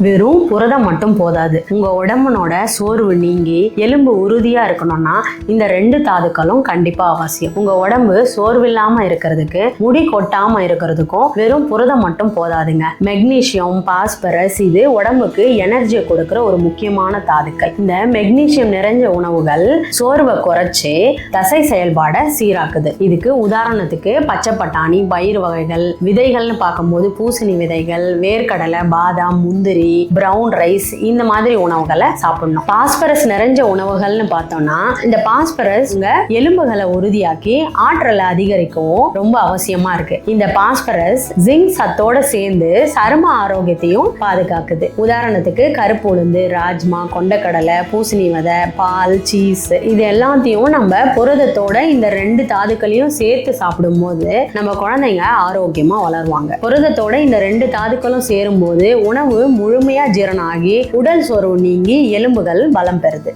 வெறும் புரதம் மட்டும் போதாது. உங்க உடம்புனோட சோர்வு நீங்கி எலும்பு உறுதியா இருக்கணும்னா இந்த 2 தாதுக்களும் கண்டிப்பா அவசியம். உங்க உடம்பு சோர்வில்லாம இருக்கிறதுக்கு, முடி கொட்டாம இருக்கிறதுக்கும் வெறும் புரதம் மட்டும் போதாதுங்க. மெக்னீசியம், பாஸ்பரஸ் இது உடம்புக்கு எனர்ஜியை கொடுக்கிற ஒரு முக்கியமான தாதுக்கள். இந்த மெக்னீசியம் நிறைஞ்ச உணவுகள் சோர்வை குறைச்சு தசை செயல்பாடை சீராக்குது. இதுக்கு உதாரணத்துக்கு பச்சை பட்டாணி, பயிர் வகைகள், விதைகள்னு பார்க்கும்போது பூசணி விதைகள், வேர்க்கடலை, பாதாம், முந்திரி, பிரவுன் ரைஸ் இந்த மாதிரி உணவுகளை சாப்பிடணும். பாஸ்பரஸ் நிறைஞ்ச உணவுகள்னு பார்த்தோம்னா இந்த பாஸ்பரஸ் எலும்புகளை உறுதியாக்கி ஆற்றலை அதிகரிக்கவும் ரொம்ப அவசியமா இருக்கு. இந்த பாஸ்பரஸ் ஜிங்க் சத்தோட சேர்ந்து சரும ஆரோக்கியத்தையும் பாதுகாக்குது. உதாரணத்துக்கு கருப்பு உளுந்து, ராஜ்மா, கொண்டக்கடலை, பூசணி விதை, பால், சீஸ் இது எல்லாத்தையும் நம்ம புரதத்தோட இந்த 2 தாதுக்களையும் சேர்த்து சாப்பிடும் போது நம்ம குழந்தைங்க ஆரோக்கியமா வளருவாங்க. புரதத்தோட இந்த 2 தாதுக்களும் சேரும் போது உணவு முழுமையா ஜீரணம் ஆகி உடல் சோர்வு நீங்கி எலும்புகள் பலம் பெறுது.